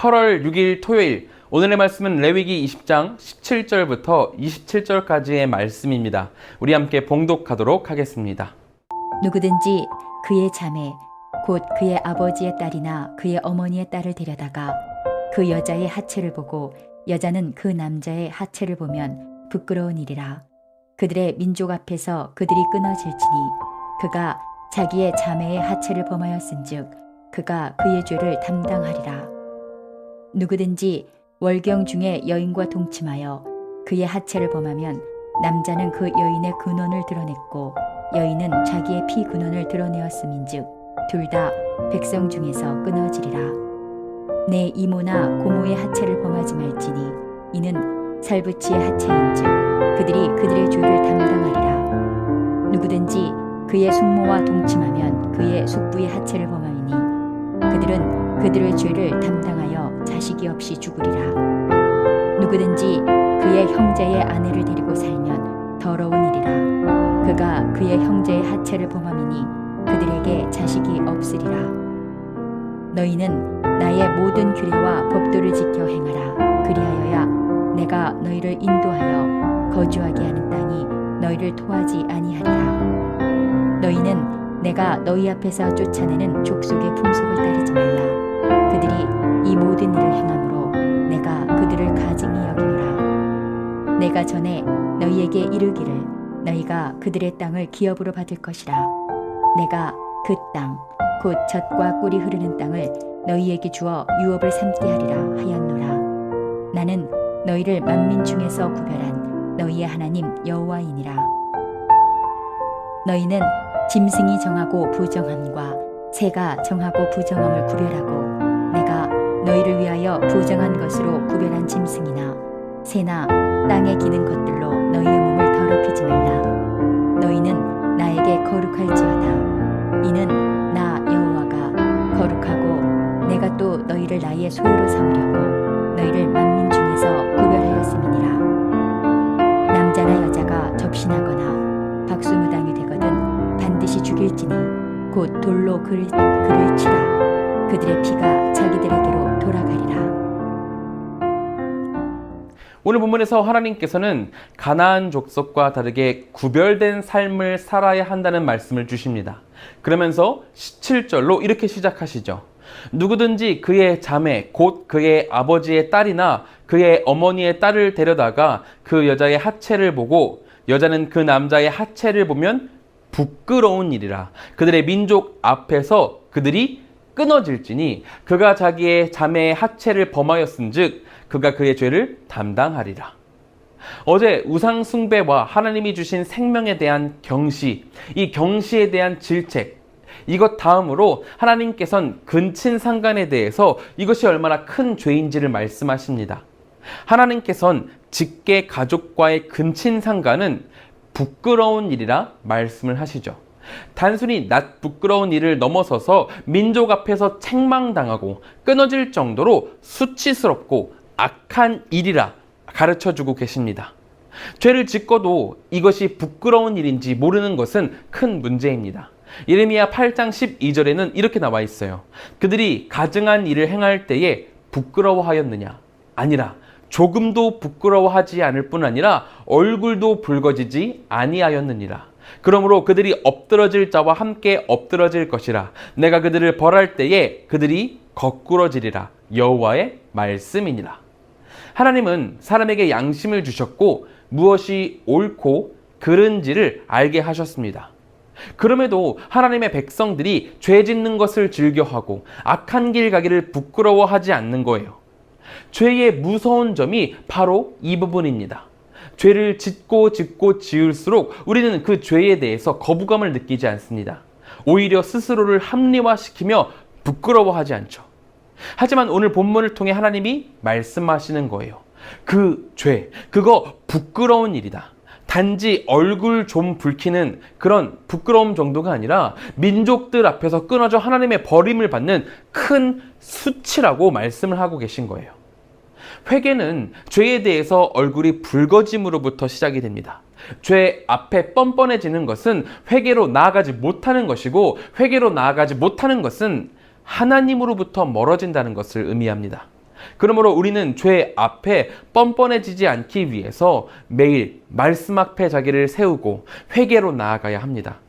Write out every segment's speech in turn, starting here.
8월 6일 토요일, 오늘의 말씀은 레위기 20장 17절부터 27절까지의 말씀입니다. 우리 함께 봉독하도록 하겠습니다. 누구든지 그의 자매 곧 그의 아버지의 딸이나 그의 어머니의 딸을 데려다가 그 여자의 하체를 보고 여자는 그 남자의 하체를 보면 부끄러운 일이라. 그들의 민족 앞에서 그들이 끊어질지니 그가 자기의 자매의 하체를 범하였은즉 그가 그의 죄를 담당하리라. 누구든지 월경 중에 여인과 동침하여 그의 하체를 범하면 남자는 그 여인의 근원을 드러냈고 여인은 자기의 피 근원을 드러내었음인즉 둘 다 백성 중에서 끊어지리라. 내 이모나 고모의 하체를 범하지 말지니 이는 살부치의 하체인즉 그들이 그들의 죄를 담당하리라. 누구든지 그의 숙모와 동침하면 그의 숙부의 하체를 범하니 그들은 그들의 죄를 담당하여 자식이 없이 죽으리라. 누구든지 그의 형제의 아내를 데리고 살면 더러운 일이라. 그가 그의 형제의 하체를 범함이니 그들에게 자식이 없으리라. 너희는 나의 모든 규례와 법도를 지켜 행하라. 그리하여야 내가 너희를 인도하여 거주하게 하는 땅이 너희를 토하지 아니하리라. 너희는 내가 너희 앞에서 쫓아내는 족속의 풍속을 따르지 말라. 그들이 이 모든 일을 행함으로 내가 그들을 가증히 여기노라. 내가 전에 너희에게 이르기를 너희가 그들의 땅을 기업으로 받을 것이라. 내가 그 땅 곧 젖과 꿀이 흐르는 땅을 너희에게 주어 유업을 삼게 하리라 하였노라. 나는 너희를 만민 중에서 구별한 너희의 하나님 여호와이니라. 너희는 짐승이 정하고 부정함과 새가 정하고 부정함을 구별하고 내가 너희를 위하여 부정한 것으로 구별한 짐승이나 새나 땅에 기는 것들로 너희의 몸을 더럽히지 말라. 너희는 나에게 거룩할지어다. 이는 나 여호와가 거룩하고 내가 또 너희를 나의 소유로 삼으려고 너희를 만민 중에서 구별하였음이니라. 남자나 여자가 접신하거나 박수무당이 되거든 반드시 죽일지니 곧 돌로 그를 치라. 그들의 피가 자기들에게로 돌아가리라. 오늘 본문에서 하나님께서는 가나안 족속과 다르게 구별된 삶을 살아야 한다는 말씀을 주십니다. 그러면서 17절로 이렇게 시작하시죠. 누구든지 그의 자매 곧 그의 아버지의 딸이나 그의 어머니의 딸을 데려다가 그 여자의 하체를 보고 여자는 그 남자의 하체를 보면 부끄러운 일이라. 그들의 민족 앞에서 그들이 끊어질지니 그가 자기의 자매의 하체를 범하였은즉 그가 그의 죄를 담당하리라. 어제 우상 숭배와 하나님이 주신 생명에 대한 경시, 이 경시에 대한 질책, 이것 다음으로 하나님께서는 근친상간에 대해서 이것이 얼마나 큰 죄인지를 말씀하십니다. 하나님께서는 직계 가족과의 근친상간은 부끄러운 일이라 말씀을 하시죠. 단순히 낯 부끄러운 일을 넘어서서 민족 앞에서 책망당하고 끊어질 정도로 수치스럽고 악한 일이라 가르쳐주고 계십니다. 죄를 짓고도 이것이 부끄러운 일인지 모르는 것은 큰 문제입니다. 예레미야 8장 12절에는 이렇게 나와 있어요. 그들이 가증한 일을 행할 때에 부끄러워하였느냐? 아니라 조금도 부끄러워하지 않을 뿐 아니라 얼굴도 붉어지지 아니하였느니라. 그러므로 그들이 엎드러질 자와 함께 엎드러질 것이라. 내가 그들을 벌할 때에 그들이 거꾸러지리라. 여호와의 말씀이니라. 하나님은 사람에게 양심을 주셨고 무엇이 옳고 그른지를 알게 하셨습니다. 그럼에도 하나님의 백성들이 죄 짓는 것을 즐겨하고 악한 길 가기를 부끄러워하지 않는 거예요. 죄의 무서운 점이 바로 이 부분입니다. 죄를 짓고 지을수록 우리는 그 죄에 대해서 거부감을 느끼지 않습니다. 오히려 스스로를 합리화시키며 부끄러워하지 않죠. 하지만 오늘 본문을 통해 하나님이 말씀하시는 거예요. 그 죄, 그거 부끄러운 일이다. 단지 얼굴 좀 붉히는 그런 부끄러움 정도가 아니라 민족들 앞에서 끊어져 하나님의 버림을 받는 큰 수치라고 말씀을 하고 계신 거예요. 회개는 죄에 대해서 얼굴이 붉어짐으로부터 시작이 됩니다. 죄 앞에 뻔뻔해지는 것은 회개로 나아가지 못하는 것이고 회개로 나아가지 못하는 것은 하나님으로부터 멀어진다는 것을 의미합니다. 그러므로 우리는 죄 앞에 뻔뻔해지지 않기 위해서 매일 말씀 앞에 자기를 세우고 회개로 나아가야 합니다.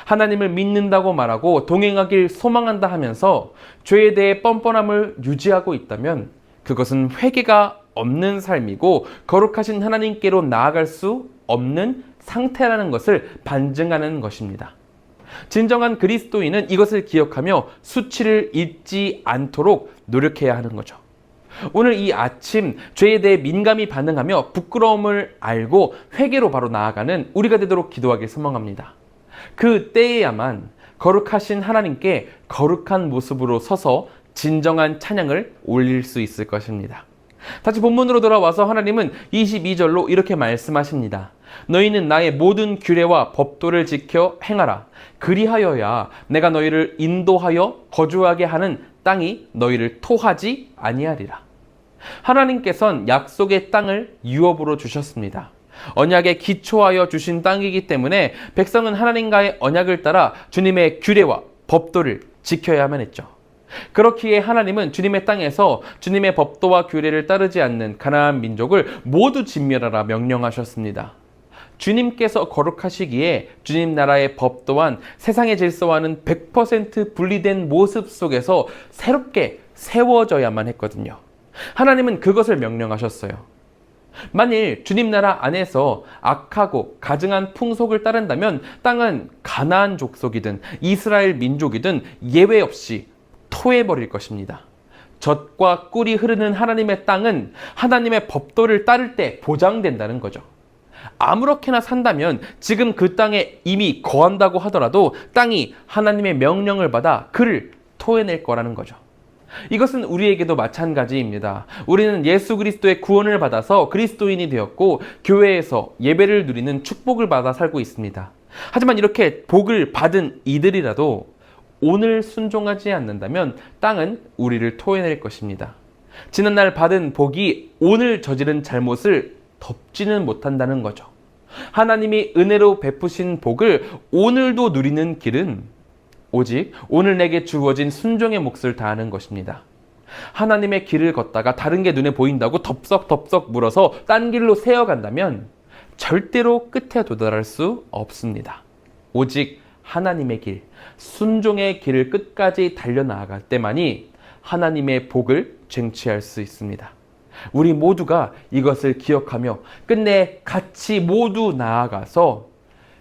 하나님을 믿는다고 말하고 동행하길 소망한다 하면서 죄에 대해 뻔뻔함을 유지하고 있다면 그것은 회개가 없는 삶이고 거룩하신 하나님께로 나아갈 수 없는 상태라는 것을 반증하는 것입니다. 진정한 그리스도인은 이것을 기억하며 수치를 잊지 않도록 노력해야 하는 거죠. 오늘 이 아침 죄에 대해 민감히 반응하며 부끄러움을 알고 회개로 바로 나아가는 우리가 되도록 기도하길 소망합니다. 그 때에야만 거룩하신 하나님께 거룩한 모습으로 서서 진정한 찬양을 올릴 수 있을 것입니다. 다시 본문으로 돌아와서 하나님은 22절로 이렇게 말씀하십니다. 너희는 나의 모든 규례와 법도를 지켜 행하라. 그리하여야 내가 너희를 인도하여 거주하게 하는 땅이 너희를 토하지 아니하리라. 하나님께서는 약속의 땅을 유업으로 주셨습니다. 언약에 기초하여 주신 땅이기 때문에 백성은 하나님과의 언약을 따라 주님의 규례와 법도를 지켜야만 했죠. 그렇기에 하나님은 주님의 땅에서 주님의 법도와 규례를 따르지 않는 가나안 민족을 모두 진멸하라 명령하셨습니다. 주님께서 거룩하시기에 주님 나라의 법 또한 세상의 질서와는 100% 분리된 모습 속에서 새롭게 세워져야만 했거든요. 하나님은 그것을 명령하셨어요. 만일 주님 나라 안에서 악하고 가증한 풍속을 따른다면 땅은 가나안 족속이든 이스라엘 민족이든 예외 없이 토해버릴 것입니다. 젖과 꿀이 흐르는 하나님의 땅은 하나님의 법도를 따를 때 보장된다는 거죠. 아무렇게나 산다면 지금 그 땅에 이미 거한다고 하더라도 땅이 하나님의 명령을 받아 그를 토해낼 거라는 거죠. 이것은 우리에게도 마찬가지입니다. 우리는 예수 그리스도의 구원을 받아서 그리스도인이 되었고 교회에서 예배를 누리는 축복을 받아 살고 있습니다. 하지만 이렇게 복을 받은 이들이라도 오늘 순종하지 않는다면 땅은 우리를 토해낼 것입니다. 지난날 받은 복이 오늘 저지른 잘못을 덮지는 못한다는 거죠. 하나님이 은혜로 베푸신 복을 오늘도 누리는 길은 오직 오늘 내게 주어진 순종의 몫을 다하는 것입니다. 하나님의 길을 걷다가 다른 게 눈에 보인다고 덥석덥석 물어서 딴 길로 새어간다면 절대로 끝에 도달할 수 없습니다. 오직 하나님의 길, 순종의 길을 끝까지 달려나아갈 때만이 하나님의 복을 쟁취할 수 있습니다. 우리 모두가 이것을 기억하며 끝내 같이 모두 나아가서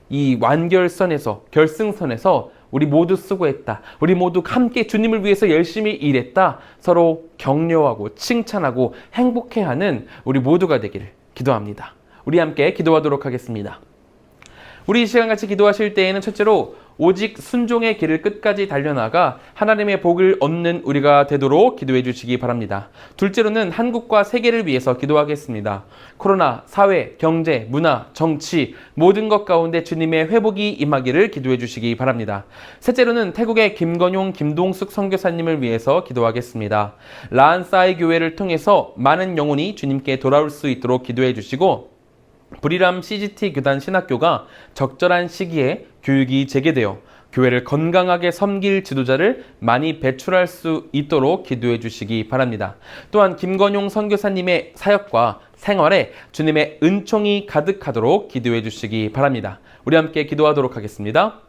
이 완결선에서 결승선에서 우리 모두 수고했다. 우리 모두 함께 주님을 위해서 열심히 일했다. 서로 격려하고 칭찬하고 행복해하는 우리 모두가 되기를 기도합니다. 우리 함께 기도하도록 하겠습니다. 우리 이 시간 같이 기도하실 때에는 첫째로 오직 순종의 길을 끝까지 달려나가 하나님의 복을 얻는 우리가 되도록 기도해 주시기 바랍니다. 둘째로는 한국과 세계를 위해서 기도하겠습니다. 코로나, 사회, 경제, 문화, 정치 모든 것 가운데 주님의 회복이 임하기를 기도해 주시기 바랍니다. 셋째로는 태국의 김건용, 김동숙 선교사님을 위해서 기도하겠습니다. 라한사이 교회를 통해서 많은 영혼이 주님께 돌아올 수 있도록 기도해 주시고 불이람 CGT 교단 신학교가 적절한 시기에 교육이 재개되어 교회를 건강하게 섬길 지도자를 많이 배출할 수 있도록 기도해 주시기 바랍니다. 또한 김건용 선교사님의 사역과 생활에 주님의 은총이 가득하도록 기도해 주시기 바랍니다. 우리 함께 기도하도록 하겠습니다.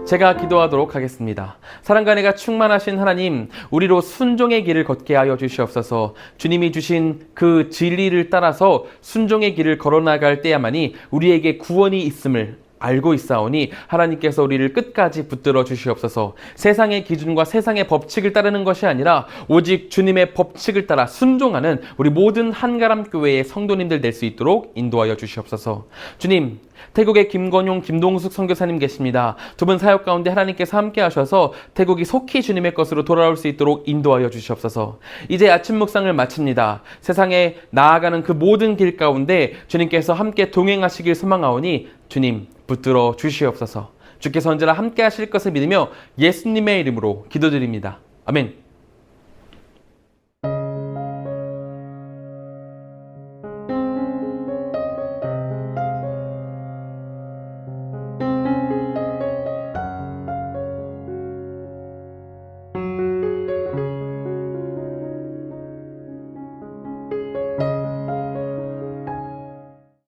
제가 기도하도록 하겠습니다. 사랑과 은혜가 충만하신 하나님, 우리로 순종의 길을 걷게 하여 주시옵소서. 주님이 주신 그 진리를 따라서 순종의 길을 걸어나갈 때야만이 우리에게 구원이 있음을 알고 있사오니 하나님께서 우리를 끝까지 붙들어 주시옵소서. 세상의 기준과 세상의 법칙을 따르는 것이 아니라 오직 주님의 법칙을 따라 순종하는 우리 모든 한가람 교회의 성도님들 될 수 있도록 인도하여 주시옵소서. 주님, 태국에 김건용, 김동숙 선교사님 계십니다. 두 분 사역 가운데 하나님께서 함께 하셔서 태국이 속히 주님의 것으로 돌아올 수 있도록 인도하여 주시옵소서. 이제 아침 묵상을 마칩니다. 세상에 나아가는 그 모든 길 가운데 주님께서 함께 동행하시길 소망하오니 주님 붙들어 주시옵소서. 주께서 언제나 함께 하실 것을 믿으며 예수님의 이름으로 기도드립니다. 아멘.